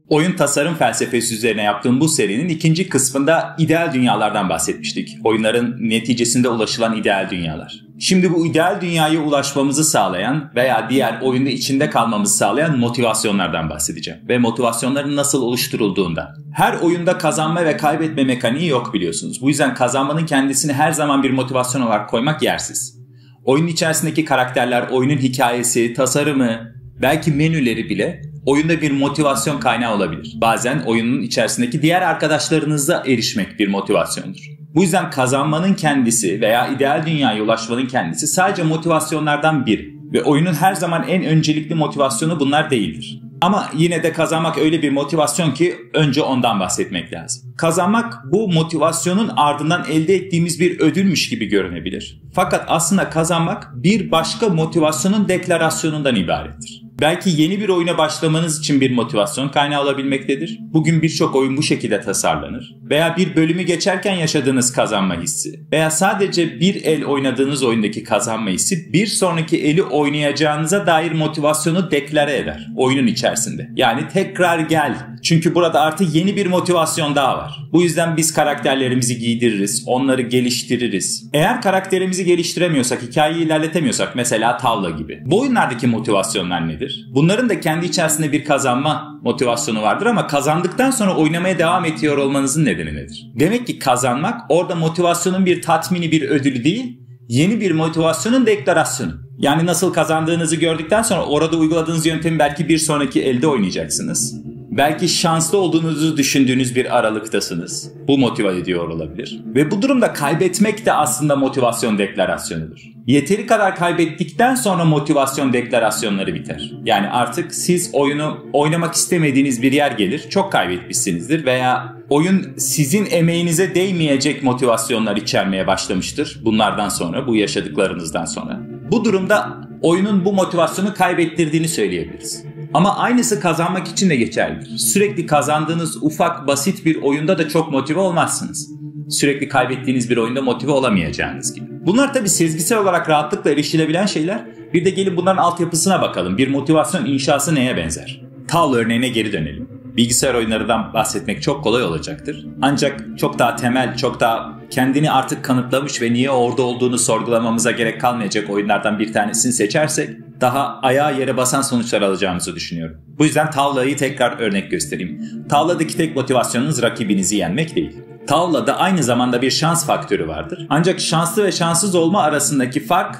Oyun tasarım felsefesi üzerine yaptığım bu serinin ikinci kısmında ideal dünyalardan bahsetmiştik. Oyunların neticesinde ulaşılan ideal dünyalar. Şimdi bu ideal dünyaya ulaşmamızı sağlayan veya diğer oyunda içinde kalmamızı sağlayan motivasyonlardan bahsedeceğim. Ve motivasyonların nasıl oluşturulduğundan. Her oyunda kazanma ve kaybetme mekaniği yok biliyorsunuz. Bu yüzden kazanmanın kendisini her zaman bir motivasyon olarak koymak yersiz. Oyunun içerisindeki karakterler, oyunun hikayesi, tasarımı, belki menüleri bile oyunda bir motivasyon kaynağı olabilir. Bazen oyunun içerisindeki diğer arkadaşlarınızla erişmek bir motivasyondur. Bu yüzden kazanmanın kendisi veya ideal dünyaya ulaşmanın kendisi sadece motivasyonlardan biri. Ve oyunun her zaman en öncelikli motivasyonu bunlar değildir. Ama yine de kazanmak öyle bir motivasyon ki önce ondan bahsetmek lazım. Kazanmak bu motivasyonun ardından elde ettiğimiz bir ödülmüş gibi görünebilir. Fakat aslında kazanmak bir başka motivasyonun deklarasyonundan ibarettir. Belki yeni bir oyuna başlamanız için bir motivasyon kaynağı olabilmektedir. Bugün birçok oyun bu şekilde tasarlanır. Veya bir bölümü geçerken yaşadığınız kazanma hissi veya sadece bir el oynadığınız oyundaki kazanma hissi bir sonraki eli oynayacağınıza dair motivasyonu deklare eder oyunun içerisinde. Yani tekrar gel. Çünkü burada artık yeni bir motivasyon daha var. Bu yüzden biz karakterlerimizi giydiririz, onları geliştiririz. Eğer karakterimizi geliştiremiyorsak, hikayeyi ilerletemiyorsak mesela tavla gibi. Bu oyunlardaki motivasyonlar nedir? Bunların da kendi içerisinde bir kazanma motivasyonu vardır ama kazandıktan sonra oynamaya devam ediyor olmanızın nedeni nedir? Demek ki kazanmak orada motivasyonun bir tatmini, bir ödülü değil, yeni bir motivasyonun deklarasyonu. Yani nasıl kazandığınızı gördükten sonra orada uyguladığınız yöntemi belki bir sonraki elde oynayacaksınız. Belki şanslı olduğunuzu düşündüğünüz bir aralıktasınız. Bu motive ediyor olabilir. Ve bu durumda kaybetmek de aslında motivasyon deklarasyonudur. Yeteri kadar kaybettikten sonra motivasyon deklarasyonları biter. Yani artık siz oyunu oynamak istemediğiniz bir yer gelir, çok kaybetmişsinizdir veya oyun sizin emeğinize değmeyecek motivasyonlar içermeye başlamıştır bunlardan sonra, bu yaşadıklarınızdan sonra. Bu durumda oyunun bu motivasyonu kaybettirdiğini söyleyebiliriz. Ama aynısı kazanmak için de geçerlidir. Sürekli kazandığınız ufak basit bir oyunda da çok motive olmazsınız. Sürekli kaybettiğiniz bir oyunda motive olamayacağınız gibi. Bunlar tabii sezgisel olarak rahatlıkla erişilebilen şeyler. Bir de gelin bunların altyapısına bakalım. Bir motivasyon inşası neye benzer? Tavla örneğine geri dönelim. Bilgisayar oyunlarından bahsetmek çok kolay olacaktır. Ancak çok daha temel, çok daha kendini artık kanıtlamış ve niye orada olduğunu sorgulamamıza gerek kalmayacak oyunlardan bir tanesini seçersek daha ayağa yere basan sonuçlar alacağımızı düşünüyorum. Bu yüzden tavlayı tekrar örnek göstereyim. Tavladaki tek motivasyonunuz rakibinizi yenmek değil. Tavlada aynı zamanda bir şans faktörü vardır. Ancak şanslı ve şanssız olma arasındaki fark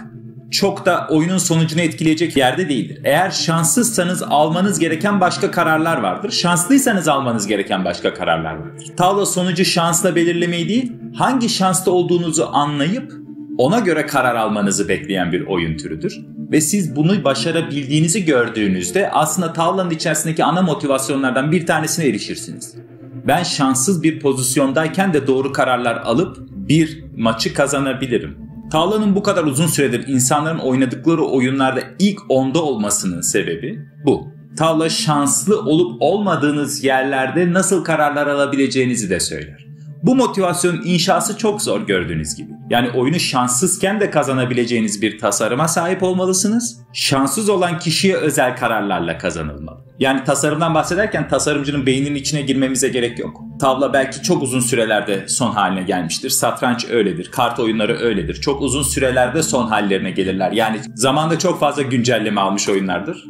çok da oyunun sonucunu etkileyecek yerde değildir. Eğer şanssızsanız almanız gereken başka kararlar vardır. Şanslıysanız almanız gereken başka kararlar vardır. Tavla sonucu şansla belirlemeyi değil, hangi şanslı olduğunuzu anlayıp ona göre karar almanızı bekleyen bir oyun türüdür. Ve siz bunu başarabildiğinizi gördüğünüzde aslında tavlanın içerisindeki ana motivasyonlardan bir tanesine erişirsiniz. Ben şanssız bir pozisyondayken de doğru kararlar alıp bir maçı kazanabilirim. Tavlanın bu kadar uzun süredir insanların oynadıkları oyunlarda ilk 10'da olmasının sebebi bu. Tavla şanslı olup olmadığınız yerlerde nasıl kararlar alabileceğinizi de söyler. Bu motivasyonun inşası çok zor gördüğünüz gibi. Yani oyunu şanssızken de kazanabileceğiniz bir tasarıma sahip olmalısınız. Şanssız olan kişiye özel kararlarla kazanılmalı. Yani tasarımdan bahsederken tasarımcının beyninin içine girmemize gerek yok. Tavla belki çok uzun sürelerde son haline gelmiştir. Satranç öyledir. Kart oyunları öyledir. Çok uzun sürelerde son hallerine gelirler. Yani zamanda çok fazla güncelleme almış oyunlardır.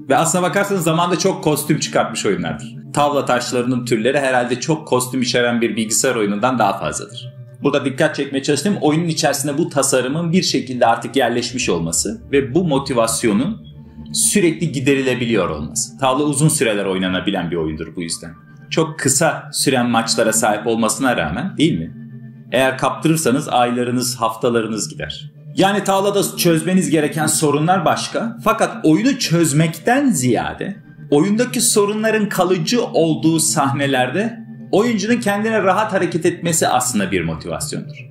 Ve aslına bakarsanız zamanda çok kostüm çıkartmış oyunlardır. Tavla taşlarının türleri herhalde çok kostüm içeren bir bilgisayar oyunundan daha fazladır. Burada dikkat çekmeye çalıştığım oyunun içerisinde bu tasarımın bir şekilde artık yerleşmiş olması ve bu motivasyonun sürekli giderilebiliyor olması. Tavla uzun süreler oynanabilen bir oyundur bu yüzden. Çok kısa süren maçlara sahip olmasına rağmen, değil mi? Eğer kaptırırsanız aylarınız, haftalarınız gider. Yani tavlada çözmeniz gereken sorunlar başka. Fakat oyunu çözmekten ziyade oyundaki sorunların kalıcı olduğu sahnelerde oyuncunun kendine rahat hareket etmesi aslında bir motivasyondur.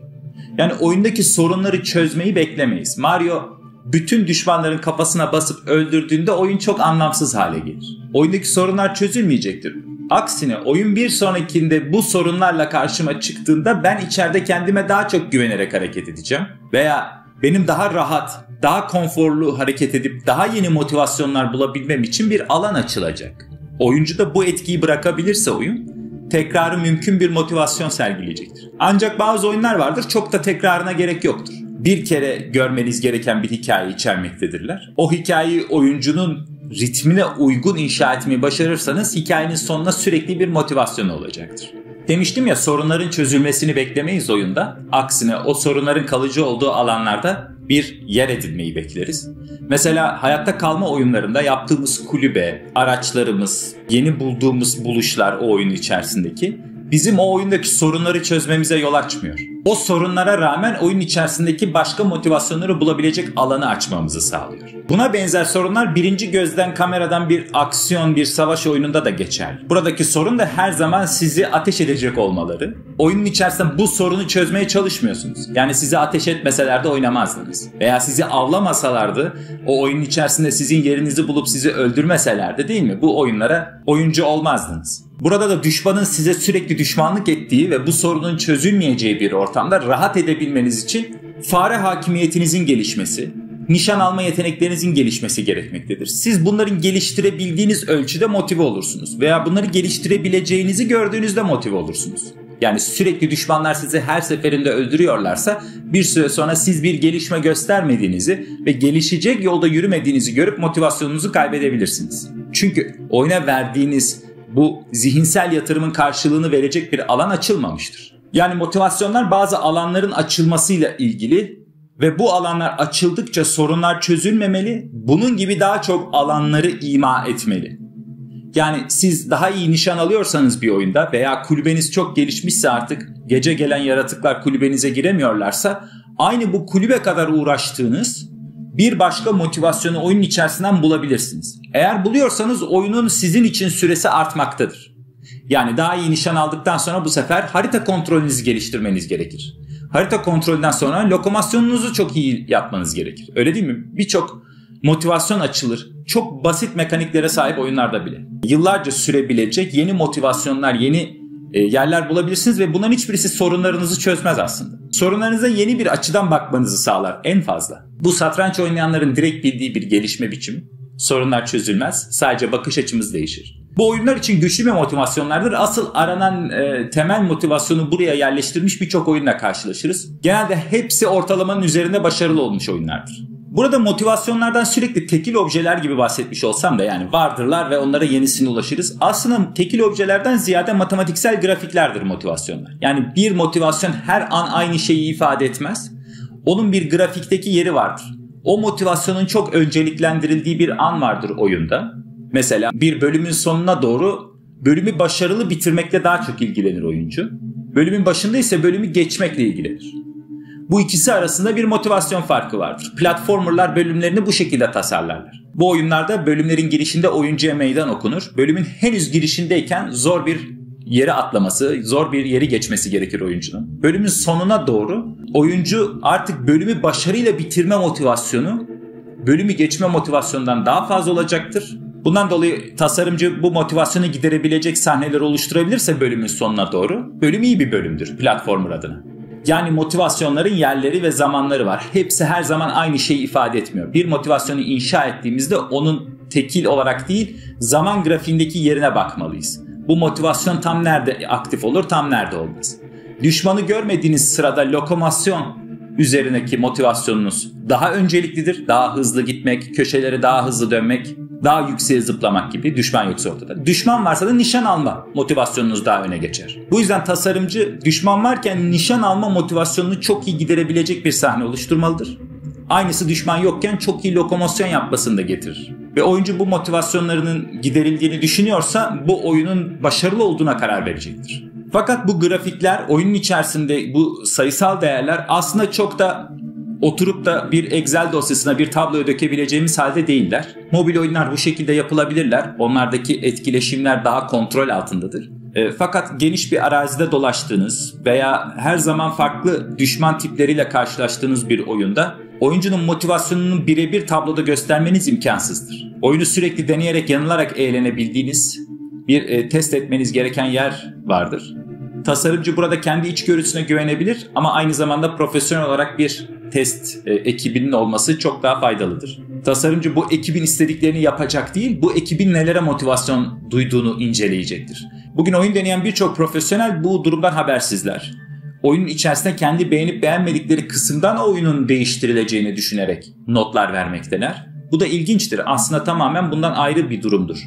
Yani oyundaki sorunları çözmeyi beklemeyiz. Mario bütün düşmanların kafasına basıp öldürdüğünde oyun çok anlamsız hale gelir. Oyundaki sorunlar çözülmeyecektir. Aksine oyun bir sonrakinde bu sorunlarla karşıma çıktığında ben içeride kendime daha çok güvenerek hareket edeceğim. Veya benim daha rahat, daha konforlu hareket edip daha yeni motivasyonlar bulabilmem için bir alan açılacak. Oyuncu da bu etkiyi bırakabilirse oyun, tekrarı mümkün bir motivasyon sergileyecektir. Ancak bazı oyunlar vardır, çok da tekrarına gerek yoktur. Bir kere görmeniz gereken bir hikaye içermektedirler. O hikayeyi oyuncunun ritmine uygun inşa etmeyi başarırsanız hikayenin sonuna sürekli bir motivasyonu olacaktır. Demiştim ya, sorunların çözülmesini beklemeyiz oyunda. Aksine o sorunların kalıcı olduğu alanlarda bir yer edinmeyi bekleriz. Mesela hayatta kalma oyunlarında yaptığımız kulübe, araçlarımız, yeni bulduğumuz buluşlar o oyun içerisindeki bizim o oyundaki sorunları çözmemize yol açmıyor. O sorunlara rağmen oyun içerisindeki başka motivasyonları bulabilecek alanı açmamızı sağlıyor. Buna benzer sorunlar birinci gözden kameradan bir aksiyon, bir savaş oyununda da geçerli. Buradaki sorun da her zaman sizi ateş edecek olmaları. Oyunun içerisinde bu sorunu çözmeye çalışmıyorsunuz. Yani sizi ateş etmeseler de oynamazdınız. Veya sizi avlamasalardı, o oyunun içerisinde sizin yerinizi bulup sizi öldürmeselerdi, değil mi? Bu oyunlara oyuncu olmazdınız. Burada da düşmanın size sürekli düşmanlık ettiği ve bu sorunun çözülmeyeceği bir ortamda rahat edebilmeniz için fare hakimiyetinizin gelişmesi, nişan alma yeteneklerinizin gelişmesi gerekmektedir. Siz bunların geliştirebildiğiniz ölçüde motive olursunuz veya bunları geliştirebileceğinizi gördüğünüzde motive olursunuz. Yani sürekli düşmanlar sizi her seferinde öldürüyorlarsa bir süre sonra siz bir gelişme göstermediğinizi ve gelişecek yolda yürümediğinizi görüp motivasyonunuzu kaybedebilirsiniz. Çünkü oyuna verdiğiniz bu zihinsel yatırımın karşılığını verecek bir alan açılmamıştır. Yani motivasyonlar bazı alanların açılmasıyla ilgili ve bu alanlar açıldıkça sorunlar çözülmemeli, bunun gibi daha çok alanları ima etmeli. Yani siz daha iyi nişan alıyorsanız bir oyunda veya kulübeniz çok gelişmişse artık gece gelen yaratıklar kulübenize giremiyorlarsa aynı bu kulübe kadar uğraştığınız bir başka motivasyonu oyunun içerisinden bulabilirsiniz. Eğer buluyorsanız oyunun sizin için süresi artmaktadır. Yani daha iyi nişan aldıktan sonra bu sefer harita kontrolünüzü geliştirmeniz gerekir. Harita kontrolünden sonra lokomasyonunuzu çok iyi yapmanız gerekir. Öyle değil mi? Birçok motivasyon açılır. Çok basit mekaniklere sahip oyunlarda bile. Yıllarca sürebilecek yeni motivasyonlar, yeni yerler bulabilirsiniz ve bunların hiçbirisi sorunlarınızı çözmez aslında. Sorunlarınıza yeni bir açıdan bakmanızı sağlar en fazla. Bu satranç oynayanların direkt bildiği bir gelişme biçimi. Sorunlar çözülmez, sadece bakış açımız değişir. Bu oyunlar için güçlü bir motivasyonlardır. Asıl aranan temel motivasyonu buraya yerleştirmiş birçok oyunla karşılaşırız. Genelde hepsi ortalamanın üzerinde başarılı olmuş oyunlardır. Burada motivasyonlardan sürekli tekil objeler gibi bahsetmiş olsam da, yani vardırlar ve onlara yenisine ulaşırız. Aslında tekil objelerden ziyade matematiksel grafiklerdir motivasyonlar. Yani bir motivasyon her an aynı şeyi ifade etmez. Onun bir grafikteki yeri vardır. O motivasyonun çok önceliklendirildiği bir an vardır oyunda. Mesela bir bölümün sonuna doğru bölümü başarılı bitirmekle daha çok ilgilenir oyuncu. Bölümün başında ise bölümü geçmekle ilgilenir. Bu ikisi arasında bir motivasyon farkı vardır. Platformerlar bölümlerini bu şekilde tasarlarlar. Bu oyunlarda bölümlerin girişinde oyuncuya meydan okunur. Bölümün henüz girişindeyken zor bir yere atlaması, zor bir yeri geçmesi gerekir oyuncunun. Bölümün sonuna doğru oyuncu artık bölümü başarıyla bitirme motivasyonu, bölümü geçme motivasyonundan daha fazla olacaktır. Bundan dolayı tasarımcı bu motivasyonu giderebilecek sahneler oluşturabilirse bölümün sonuna doğru, bölüm iyi bir bölümdür platformer adına. Yani motivasyonların yerleri ve zamanları var. Hepsi her zaman aynı şeyi ifade etmiyor. Bir motivasyonu inşa ettiğimizde onun tekil olarak değil, zaman grafiğindeki yerine bakmalıyız. Bu motivasyon tam nerede aktif olur, tam nerede olmaz. Düşmanı görmediğiniz sırada lokomasyon üzerindeki motivasyonunuz daha önceliklidir. Daha hızlı gitmek, köşeleri daha hızlı dönmek, daha yükseğe zıplamak gibi. Düşman yoksa ortada. Düşman varsa da nişan alma motivasyonunuz daha öne geçer. Bu yüzden tasarımcı düşman varken nişan alma motivasyonunu çok iyi giderebilecek bir sahne oluşturmalıdır. Aynısı düşman yokken çok iyi lokomasyon yapmasını da getirir. Ve oyuncu bu motivasyonlarının giderildiğini düşünüyorsa bu oyunun başarılı olduğuna karar verecektir. Fakat bu grafikler, oyunun içerisinde bu sayısal değerler aslında çok da oturup da bir Excel dosyasına, bir tabloya dökebileceğimiz halde değiller. Mobil oyunlar bu şekilde yapılabilirler. Onlardaki etkileşimler daha kontrol altındadır. Fakat geniş bir arazide dolaştığınız veya her zaman farklı düşman tipleriyle karşılaştığınız bir oyunda oyuncunun motivasyonunu birebir tabloda göstermeniz imkansızdır. Oyunu sürekli deneyerek, yanılarak eğlenebildiğiniz bir test etmeniz gereken yer vardır. Tasarımcı burada kendi içgörüsüne güvenebilir ama aynı zamanda profesyonel olarak bir test ekibinin olması çok daha faydalıdır. Tasarımcı bu ekibin istediklerini yapacak değil, bu ekibin nelere motivasyon duyduğunu inceleyecektir. Bugün oyun deneyen birçok profesyonel bu durumdan habersizler. Oyunun içerisinde kendi beğenip beğenmedikleri kısımdan o oyunun değiştirileceğini düşünerek notlar vermekteler. Bu da ilginçtir. Aslında tamamen bundan ayrı bir durumdur.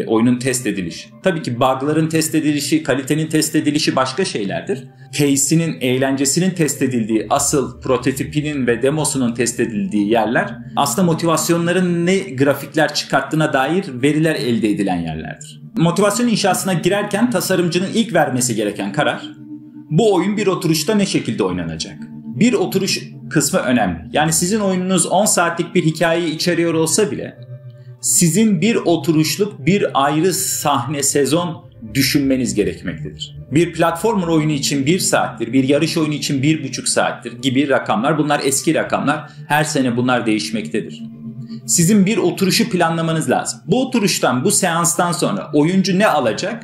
Oyunun test edilişi. Tabii ki bug'ların test edilişi, kalitenin test edilişi başka şeylerdir. Pace'inin, eğlencesinin test edildiği, asıl prototipinin ve demosunun test edildiği yerler aslında motivasyonların ne grafikler çıkarttığına dair veriler elde edilen yerlerdir. Motivasyon inşasına girerken tasarımcının ilk vermesi gereken karar, bu oyun bir oturuşta ne şekilde oynanacak? Bir oturuş kısmı önemli. Yani sizin oyununuz 10 saatlik bir hikayeyi içeriyor olsa bile sizin bir oturuşluk bir ayrı sahne, sezon düşünmeniz gerekmektedir. Bir platformer oyunu için 1 saattir, bir yarış oyunu için 1,5 saattir gibi rakamlar. Bunlar eski rakamlar. Her sene bunlar değişmektedir. Sizin bir oturuşu planlamanız lazım. Bu oturuştan, bu seanstan sonra oyuncu ne alacak?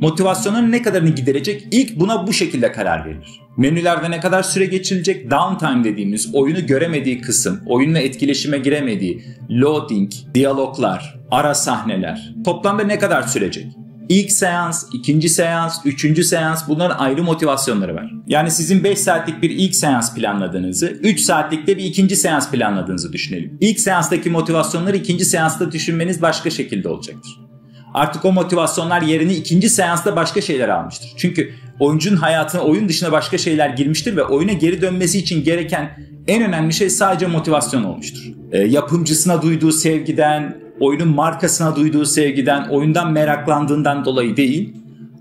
Motivasyonun ne kadarını giderecek? İlk buna bu şekilde karar verilir. Menülerde ne kadar süre geçirilecek? Downtime dediğimiz oyunu göremediği kısım, oyunla etkileşime giremediği loading, diyaloglar, ara sahneler toplamda ne kadar sürecek? İlk seans, ikinci seans, üçüncü seans, bunların ayrı motivasyonları var. Yani sizin 5 saatlik bir ilk seans planladığınızı, 3 saatlikte bir ikinci seans planladığınızı düşünelim. İlk seanstaki motivasyonları ikinci seansta düşünmeniz başka şekilde olacaktır. Artık o motivasyonlar yerini ikinci seansta başka şeyler almıştır. Çünkü oyuncunun hayatına oyun dışında başka şeyler girmiştir ve oyuna geri dönmesi için gereken en önemli şey sadece motivasyon olmuştur. Yapımcısına duyduğu sevgiden, oyunun markasına duyduğu sevgiden, oyundan meraklandığından dolayı değil,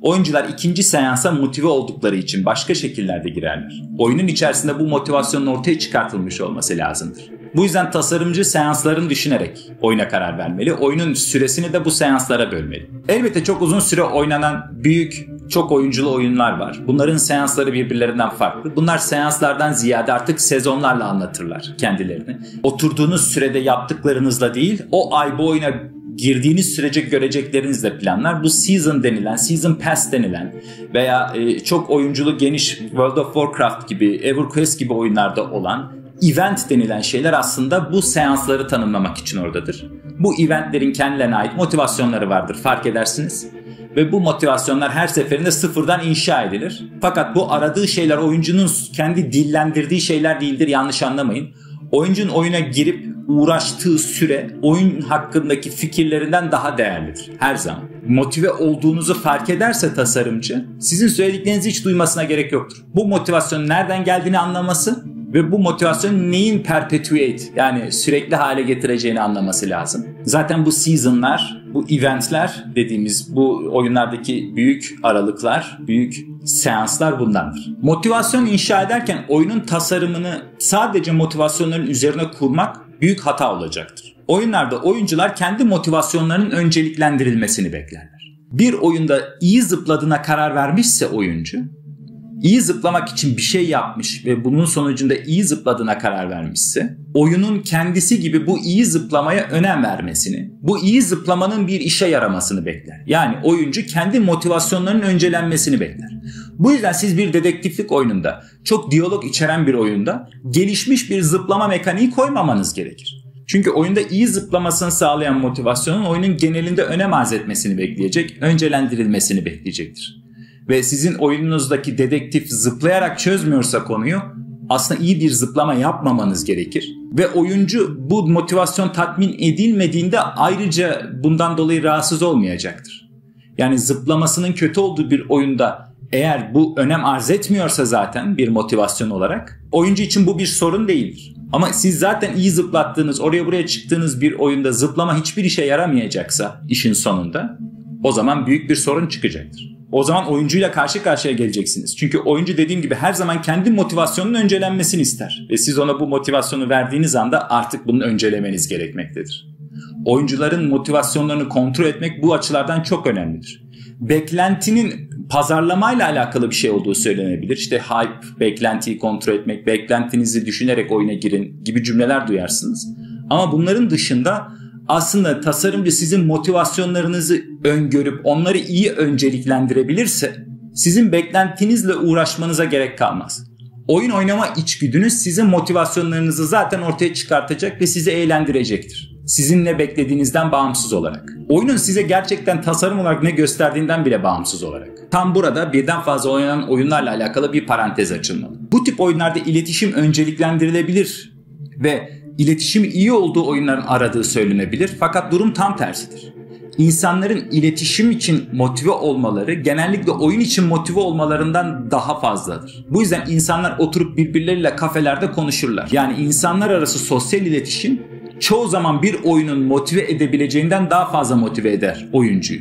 oyuncular ikinci seansa motive oldukları için başka şekillerde girerler. Oyunun içerisinde bu motivasyonun ortaya çıkartılmış olması lazımdır. Bu yüzden tasarımcı seanslarını düşünerek oyuna karar vermeli. Oyunun süresini de bu seanslara bölmeli. Elbette çok uzun süre oynanan büyük, çok oyunculu oyunlar var. Bunların seansları birbirlerinden farklı. Bunlar seanslardan ziyade artık sezonlarla anlatırlar kendilerini. Oturduğunuz sürede yaptıklarınızla değil, o ay bu oyuna girdiğiniz sürece göreceklerinizle planlar. Bu season denilen, season pass denilen veya çok oyunculu geniş World of Warcraft gibi, EverQuest gibi oyunlarda olan event denilen şeyler aslında bu seansları tanımlamak için oradadır. Bu eventlerin kendilerine ait motivasyonları vardır, fark edersiniz. Ve bu motivasyonlar her seferinde sıfırdan inşa edilir. Fakat bu aradığı şeyler oyuncunun kendi dillendirdiği şeyler değildir, yanlış anlamayın. Oyuncunun oyuna girip uğraştığı süre oyun hakkındaki fikirlerinden daha değerlidir her zaman. Motive olduğunuzu fark ederse tasarımcı, sizin söylediklerinizi hiç duymasına gerek yoktur. Bu motivasyonun nereden geldiğini anlaması ve bu motivasyonun neyin perpetuate, yani sürekli hale getireceğini anlaması lazım. Zaten bu seasonlar, bu eventler dediğimiz bu oyunlardaki büyük aralıklar, büyük seanslar bundandır. Motivasyon inşa ederken oyunun tasarımını sadece motivasyonların üzerine kurmak büyük hata olacaktır. Oyunlarda oyuncular kendi motivasyonlarının önceliklendirilmesini beklerler. Bir oyunda iyi zıpladığına karar vermişse oyuncu, iyi zıplamak için bir şey yapmış ve bunun sonucunda iyi zıpladığına karar vermişse, oyunun kendisi gibi bu iyi zıplamaya önem vermesini, bu iyi zıplamanın bir işe yaramasını bekler. Yani oyuncu kendi motivasyonlarının öncelenmesini bekler. Bu yüzden siz bir dedektiflik oyununda, çok diyalog içeren bir oyunda gelişmiş bir zıplama mekaniği koymamanız gerekir. Çünkü oyunda iyi zıplamasını sağlayan motivasyonun oyunun genelinde önem arz etmesini bekleyecek, öncelendirilmesini bekleyecektir. Ve sizin oyununuzdaki dedektif zıplayarak çözmüyorsa konuyu, aslında iyi bir zıplama yapmamanız gerekir. Ve oyuncu bu motivasyon tatmin edilmediğinde ayrıca bundan dolayı rahatsız olmayacaktır. Yani zıplamasının kötü olduğu bir oyunda eğer bu önem arz etmiyorsa zaten bir motivasyon olarak, oyuncu için bu bir sorun değildir. Ama siz zaten iyi zıplattığınız, oraya buraya çıktığınız bir oyunda zıplama hiçbir işe yaramayacaksa işin sonunda, o zaman büyük bir sorun çıkacaktır. O zaman oyuncuyla karşı karşıya geleceksiniz. Çünkü oyuncu dediğim gibi her zaman kendi motivasyonunun öncelenmesini ister. Ve siz ona bu motivasyonu verdiğiniz anda artık bunu öncelemeniz gerekmektedir. Oyuncuların motivasyonlarını kontrol etmek bu açılardan çok önemlidir. Beklentinin pazarlamayla alakalı bir şey olduğu söylenebilir. İşte hype, beklentiyi kontrol etmek, beklentinizi düşünerek oyuna girin gibi cümleler duyarsınız. Ama bunların dışında aslında tasarımcı sizin motivasyonlarınızı öngörüp onları iyi önceliklendirebilirse sizin beklentinizle uğraşmanıza gerek kalmaz. Oyun oynama içgüdünüz sizin motivasyonlarınızı zaten ortaya çıkartacak ve sizi eğlendirecektir. Sizin ne beklediğinizden bağımsız olarak. Oyunun size gerçekten tasarım olarak ne gösterdiğinden bile bağımsız olarak. Tam burada birden fazla oynanan oyunlarla alakalı bir parantez açılmalı. Bu tip oyunlarda iletişim önceliklendirilebilir ve iletişim iyi olduğu oyunların aradığı söylenebilir. Fakat durum tam tersidir. İnsanların iletişim için motive olmaları genellikle oyun için motive olmalarından daha fazladır. Bu yüzden insanlar oturup birbirleriyle kafelerde konuşurlar. Yani insanlar arası sosyal iletişim çoğu zaman bir oyunun motive edebileceğinden daha fazla motive eder oyuncuyu.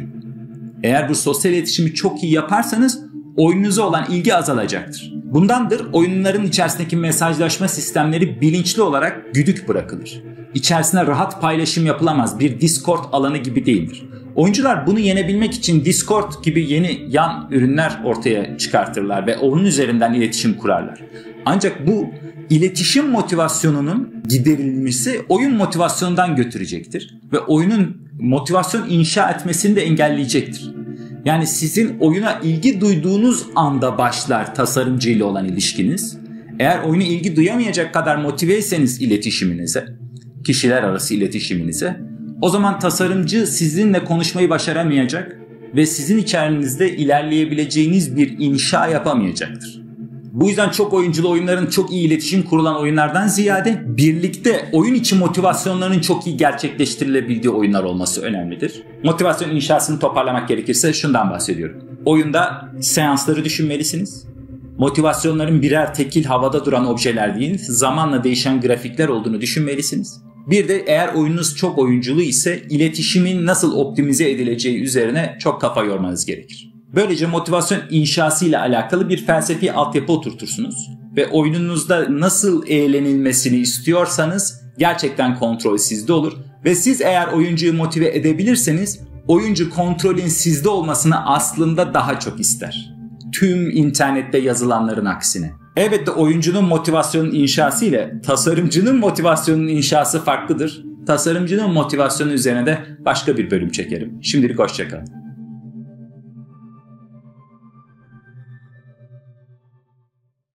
Eğer bu sosyal iletişimi çok iyi yaparsanız oyununuza olan ilgi azalacaktır. Bundandır oyunların içerisindeki mesajlaşma sistemleri bilinçli olarak güdük bırakılır. İçerisine rahat paylaşım yapılamaz, bir Discord alanı gibi değildir. Oyuncular bunu yenebilmek için Discord gibi yeni yan ürünler ortaya çıkartırlar ve onun üzerinden iletişim kurarlar. Ancak bu iletişim motivasyonunun giderilmesi oyun motivasyonundan götürecektir ve oyunun motivasyon inşa etmesini de engelleyecektir. Yani sizin oyuna ilgi duyduğunuz anda başlar tasarımcı ile olan ilişkiniz. Eğer oyuna ilgi duyamayacak kadar motiveyseniz iletişiminize, kişiler arası iletişiminize, o zaman tasarımcı sizinle konuşmayı başaramayacak ve sizin içerinizde ilerleyebileceğiniz bir inşa yapamayacaktır. Bu yüzden çok oyunculu oyunların çok iyi iletişim kurulan oyunlardan ziyade birlikte oyun içi motivasyonlarının çok iyi gerçekleştirilebildiği oyunlar olması önemlidir. Motivasyon inşasını toparlamak gerekirse şundan bahsediyorum. Oyunda seansları düşünmelisiniz. Motivasyonların birer tekil havada duran objeler değil, zamanla değişen grafikler olduğunu düşünmelisiniz. Bir de eğer oyununuz çok oyunculu ise iletişimin nasıl optimize edileceği üzerine çok kafa yormanız gerekir. Böylece motivasyon inşası ile alakalı bir felsefi altyapı oturtursunuz ve oyununuzda nasıl eğlenilmesini istiyorsanız gerçekten kontrol sizde olur ve siz eğer oyuncuyu motive edebilirseniz oyuncu kontrolün sizde olmasını aslında daha çok ister. Tüm internette yazılanların aksine. Elbette oyuncunun motivasyonun inşası ile tasarımcının motivasyonun inşası farklıdır. Tasarımcının motivasyonu üzerine de başka bir bölüm çekerim. Şimdilik hoşça kalın.